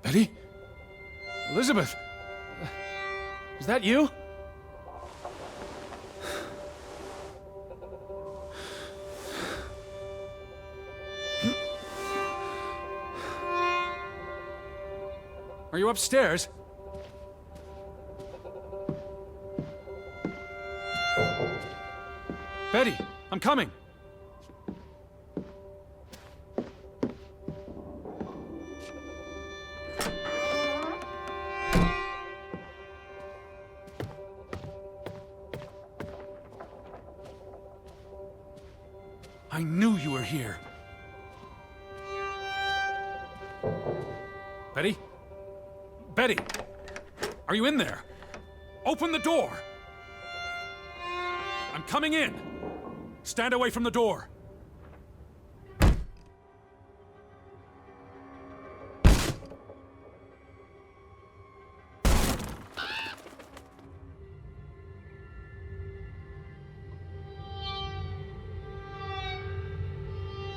Betty? Elizabeth? Is that you? Are you upstairs? Betty, I'm coming. I knew you were here. Betty? Betty! Are you in there? Open the door! I'm coming in! Stand away from the door!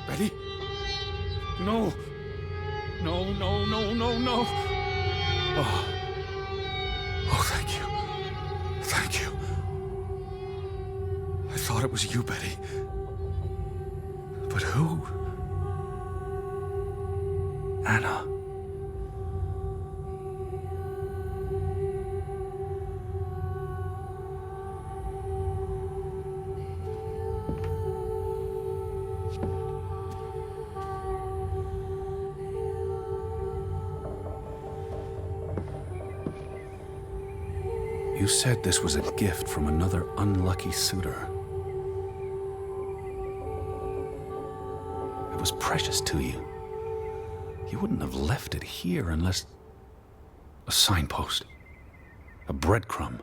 Betty? No! No, no, no, no, no! Oh. Oh, thank you. Thank you. I thought it was you, Betty. But who? Anna. You said this was a gift from another unlucky suitor. It was precious to you. You wouldn't have left it here unless... a signpost. A breadcrumb.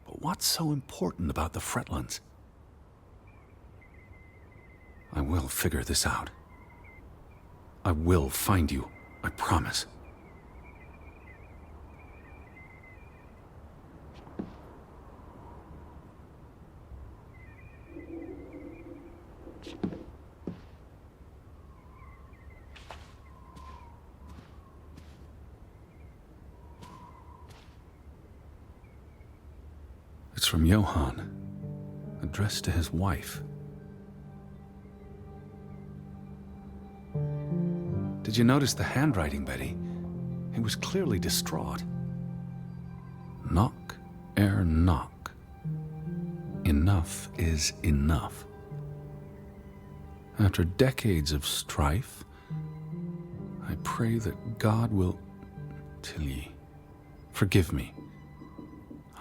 But what's so important about the Fretlands? I will figure this out. I will find you, I promise. It's from Johann, addressed to his wife. Did you notice the handwriting, Betty? He was clearly distraught. Knock ere knock. Enough is enough. After decades of strife, I pray that God will... Tilly, forgive me.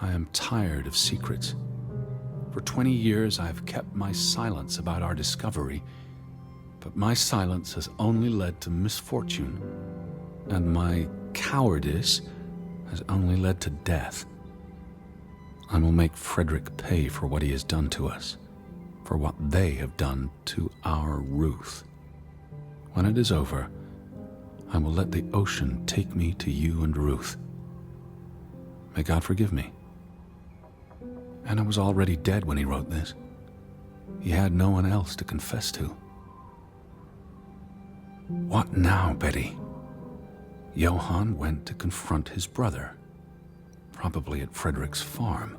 I am tired of secrets. For 20 years I've kept my silence about our discovery, but my silence has only led to misfortune, and my cowardice has only led to death. I will make Frederick pay for what he has done to us, for what they have done to our Ruth. When it is over, I will let the ocean take me to you and Ruth. May God forgive me. Anna was already dead when he wrote this. He had no one else to confess to. What now, Betty? Johann went to confront his brother, probably at Frederick's farm.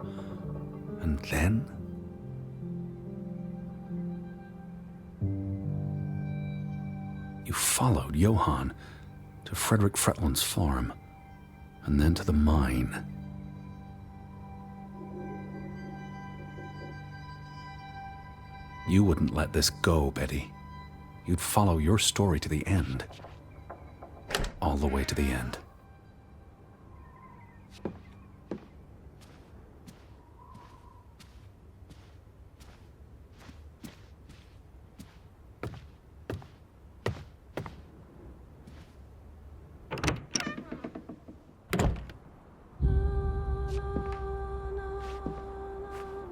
And then? You followed Johann to Frederick Fretland's farm, and then to the mine. You wouldn't let this go, Betty. You'd follow your story to the end. All the way to the end.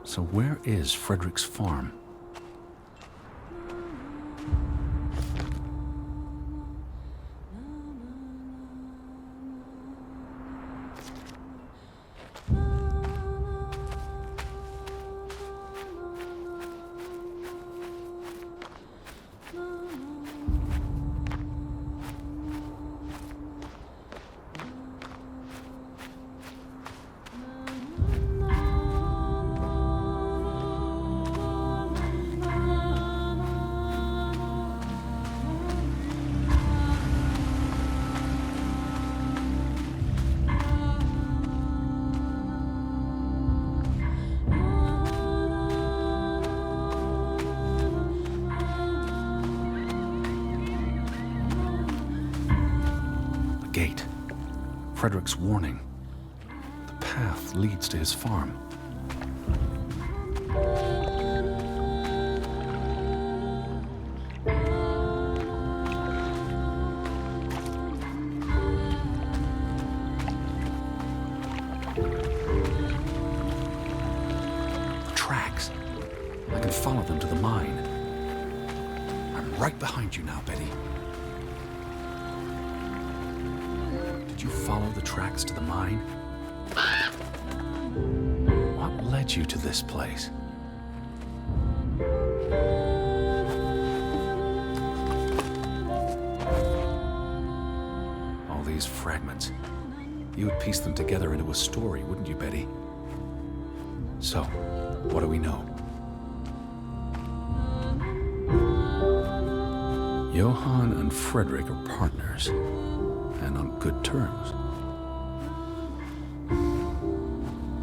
So where is Frederick's farm? gate. Frederick's warning. The path leads to his farm. The tracks. I can follow them to the mine. I'm right behind you now, Betty. Did you follow the tracks to the mine? What led you to this place? All these fragments. You would piece them together into a story, wouldn't you, Betty? So, what do we know? Johann and Frederick are partners, and on good terms.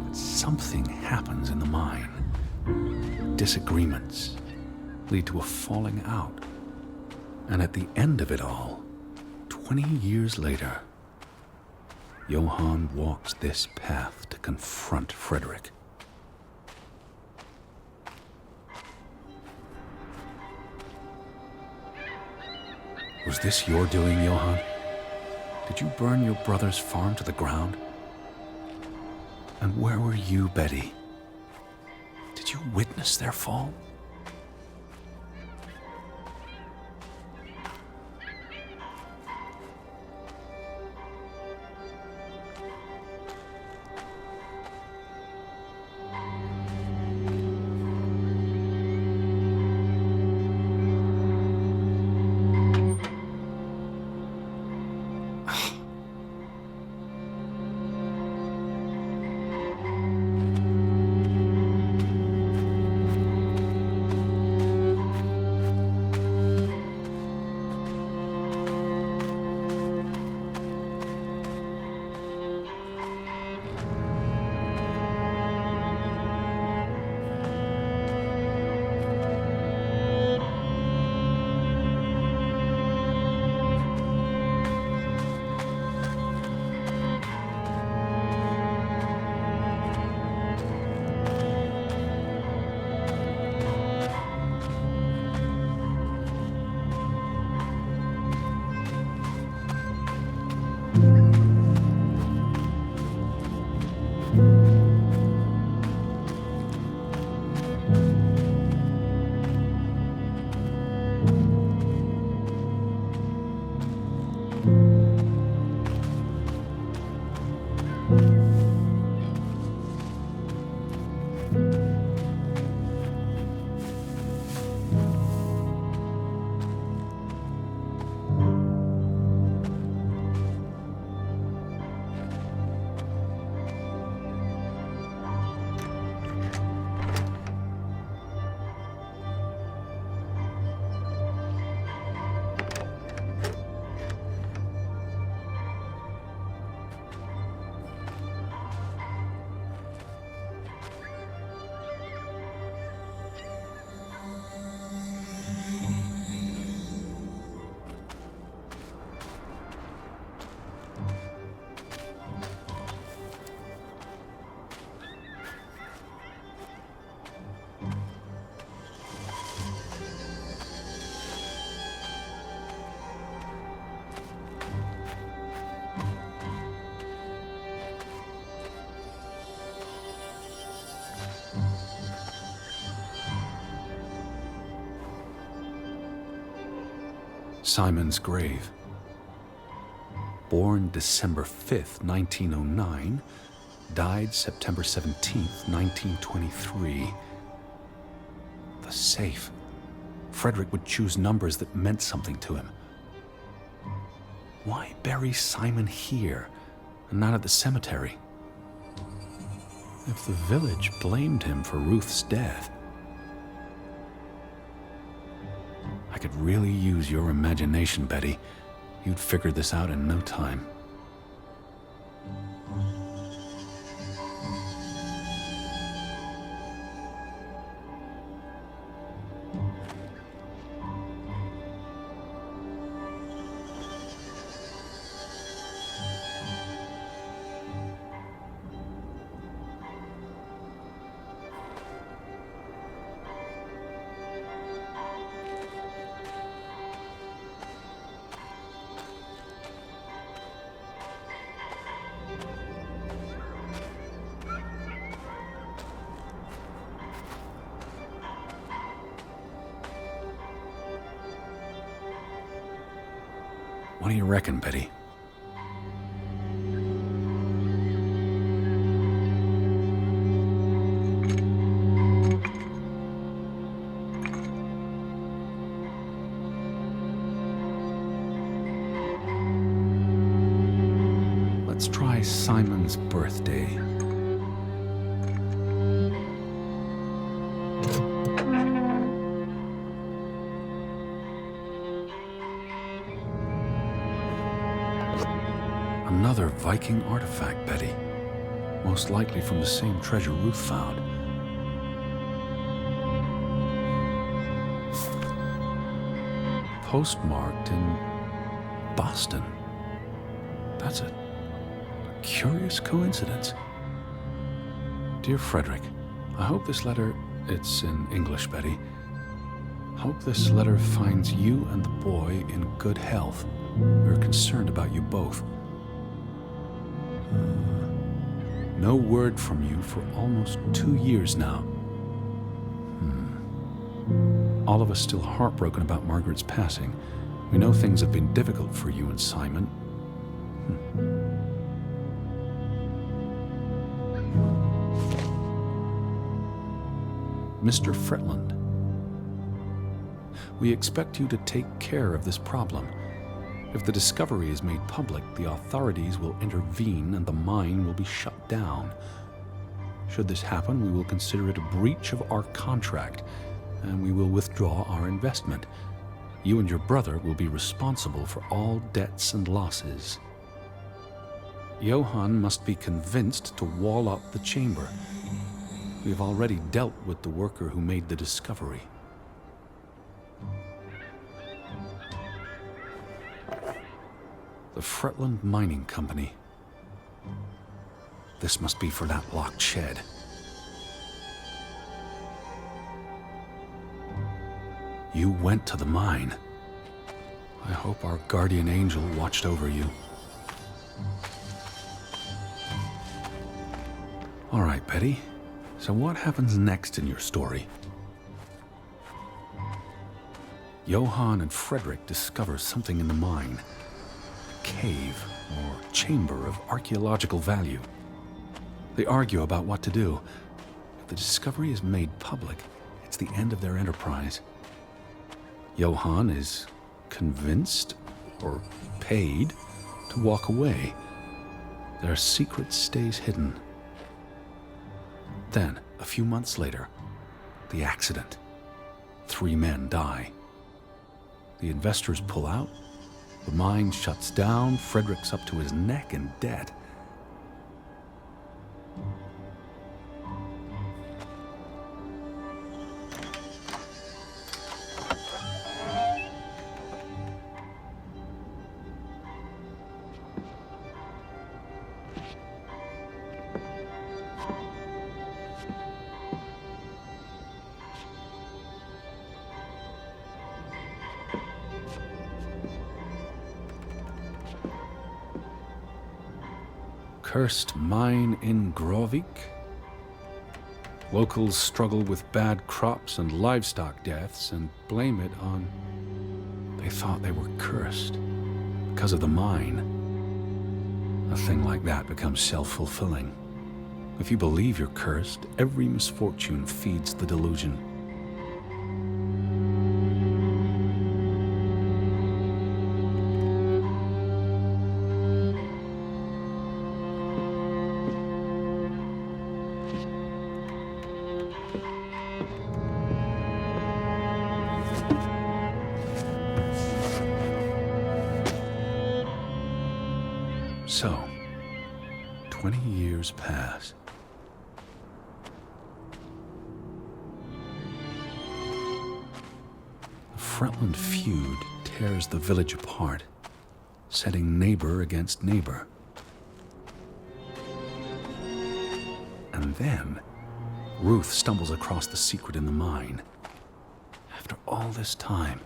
But something happens in the mine. Disagreements lead to a falling out. And at the end of it all, 20 years later, Johann walks this path to confront Frederick. Was this your doing, Johann? Did you burn your brother's farm to the ground? And where were you, Betty? Did you witness their fall? Simon's grave. Born December 5th, 1909, died September 17th, 1923. The safe. Frederick would choose numbers that meant something to him. Why bury Simon here and not at the cemetery? If the village blamed him for Ruth's death, I could really use your imagination, Betty. You'd figure this out in no time. What do you reckon, Betty? Let's try Simon's birthday. Another Viking artifact, Betty. Most likely from the same treasure Ruth found. Postmarked in Boston. That's a curious coincidence. Dear Frederick, I hope this letter, it's in English, Betty. Hope this letter finds you and the boy in good health. We're concerned about you both. No word from you for almost 2 years now. All of us still heartbroken about Margaret's passing. We know things have been difficult for you and Simon. Mr. Fretland, we expect you to take care of this problem. If the discovery is made public, the authorities will intervene and the mine will be shut down. Should this happen, we will consider it a breach of our contract, and we will withdraw our investment. You and your brother will be responsible for all debts and losses. Johann must be convinced to wall up the chamber. We have already dealt with the worker who made the discovery. The Fretland Mining Company. This must be for that locked shed. You went to the mine. I hope our guardian angel watched over you. All right, Betty. So what happens next in your story? Johann and Frederick discover something in the mine. Cave or chamber of archaeological value. They argue about what to do. If the discovery is made public, it's the end of their enterprise. Johann is convinced or paid to walk away. Their secret stays hidden. Then, a few months later, the accident. 3 men die. The investors pull out. The mine shuts down. Frederick's up to his neck in debt. Cursed mine in Grovik. Locals struggle with bad crops and livestock deaths and blame it on... They thought they were cursed because of the mine. A thing like that becomes self-fulfilling. If you believe you're cursed, every misfortune feeds the delusion. So, 20 years pass. The Fretland feud tears the village apart, setting neighbor against neighbor. And then, Ruth stumbles across the secret in the mine. After all this time,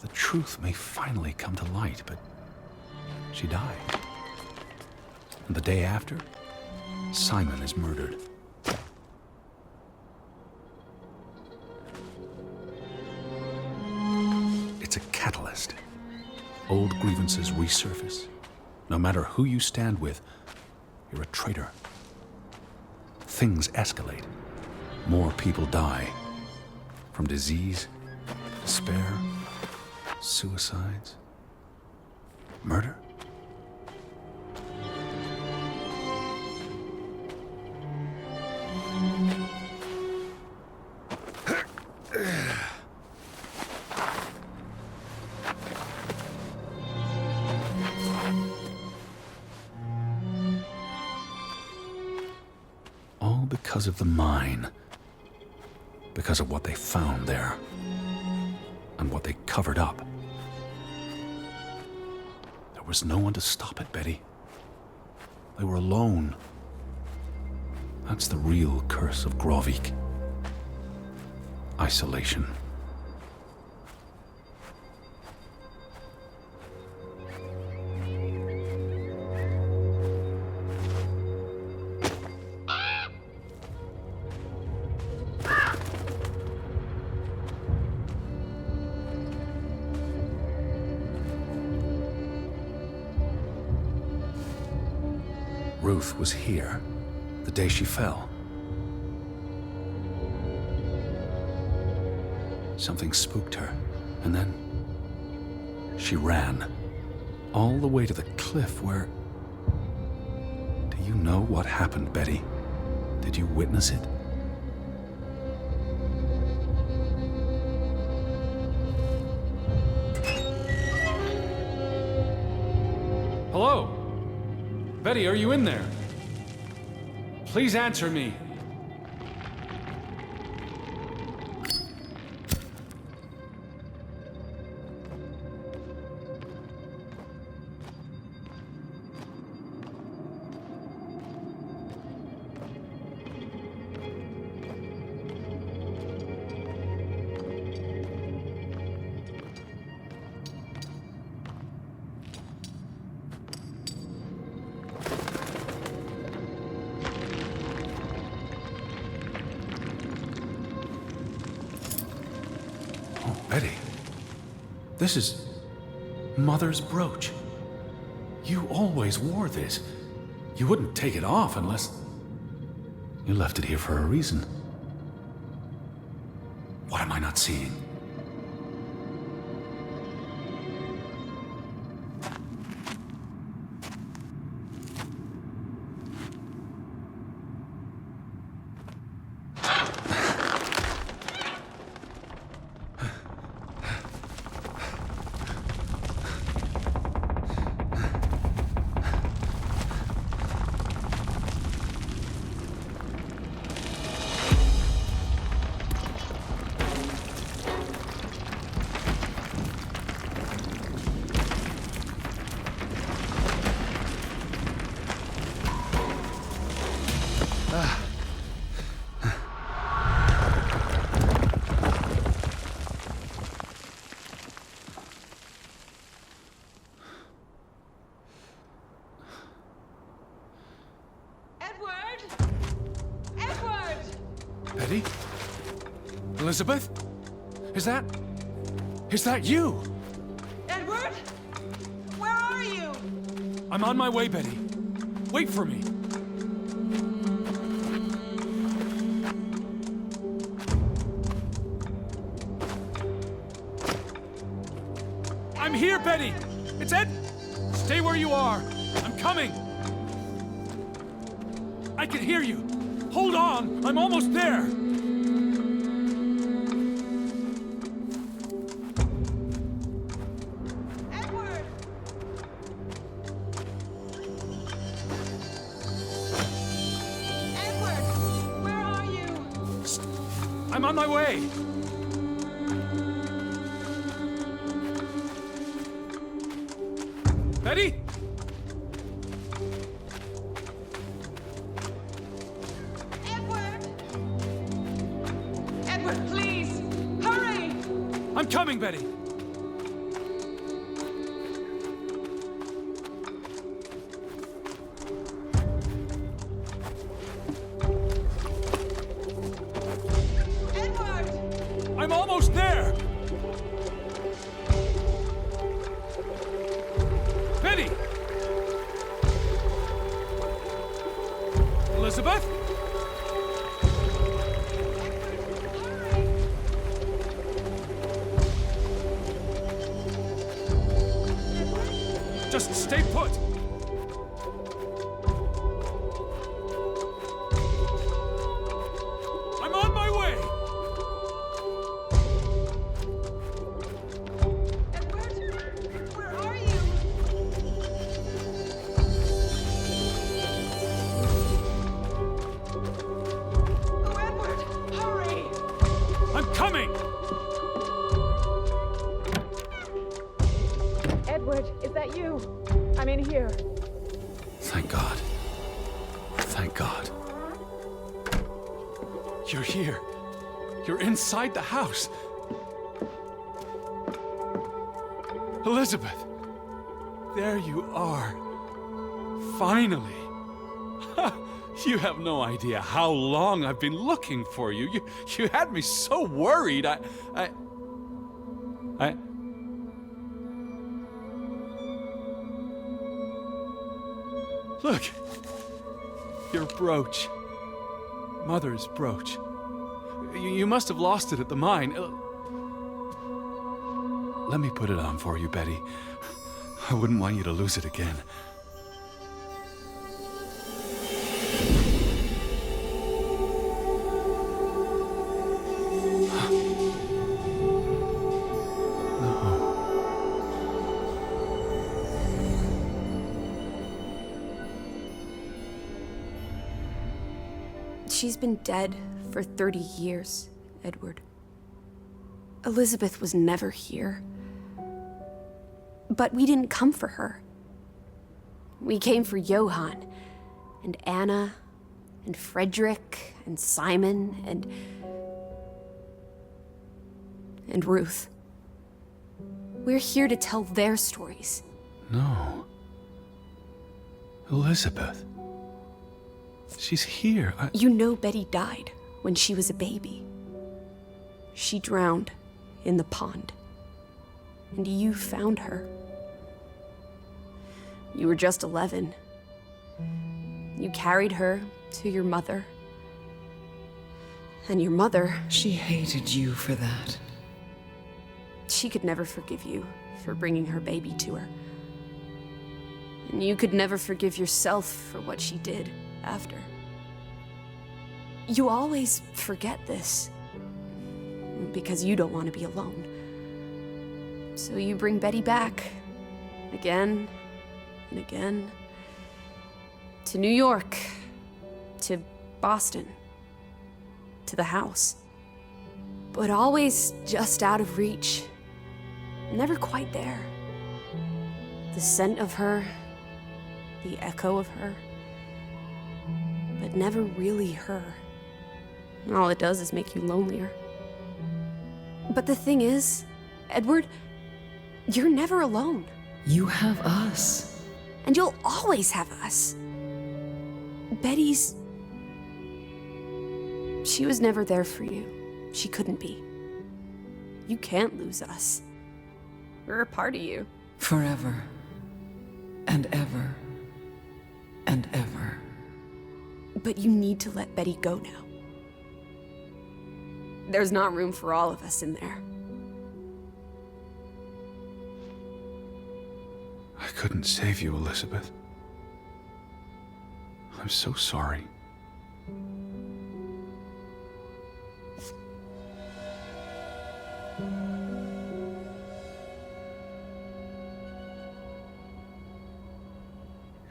the truth may finally come to light, but she died. And the day after, Simon is murdered. It's a catalyst. Old grievances resurface. No matter who you stand with, you're a traitor. Things escalate. More people die. From disease, despair, suicides, murder. All because of the mine. Because of what they found there. And what they covered up. There was no one to stop it, Betty. They were alone. That's the real curse of Grovik. Isolation. Ruth was here, the day she fell. Something spooked her, and then she ran, all the way to the cliff where... Do you know what happened, Betty? Did you witness it? Hello? Betty, are you in there? Please answer me. Betty, this is Mother's brooch. You always wore this. You wouldn't take it off unless... You left it here for a reason. What am I not seeing? Betty? Elizabeth? Is that you? Edward? Where are you? I'm on my way, Betty. Wait for me. I'm here, Betty! It's Ed! Stay where you are. I'm coming. I can hear you. Hold on, I'm almost there. Edward! Edward, where are you? I'm on my way. Betty? Edward, please, hurry! I'm coming, Betty. Edward! I'm almost there. Just stay put. I'm on my way. Edward, where are you? Oh, Edward, hurry! I'm coming. Edward, is that you? I'm in here. Thank God. Thank God. You're here. You're inside the house. Elizabeth, there you are. Finally. You have no idea how long I've been looking for you. You had me so worried. I... Look. Your brooch. Mother's brooch. You must have lost it at the mine. Let me put it on for you, Betty. I wouldn't want you to lose it again. She's been dead for 30 years, Edward. Elizabeth was never here. But we didn't come for her. We came for Johann, and Anna, and Frederick, and Simon, and Ruth. We're here to tell their stories. No. Elizabeth. She's here. You know Betty died when she was a baby. She drowned in the pond. And you found her. You were just 11. You carried her to your mother. And your mother... She hated you for that. She could never forgive you for bringing her baby to her. And you could never forgive yourself for what she did after. You always forget this. Because you don't want to be alone. So you bring Betty back. Again and again. To New York. To Boston. To the house. But always just out of reach. Never quite there. The scent of her. The echo of her. But never really her. All it does is make you lonelier. But the thing is, Edward, you're never alone. You have us. And you'll always have us. Betty's... She was never there for you. She couldn't be. You can't lose us. We're a part of you. Forever. And ever. And ever. But you need to let Betty go now. There's not room for all of us in there. I couldn't save you, Elizabeth. I'm so sorry.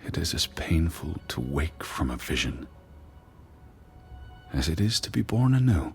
It is as painful to wake from a vision as it is to be born anew.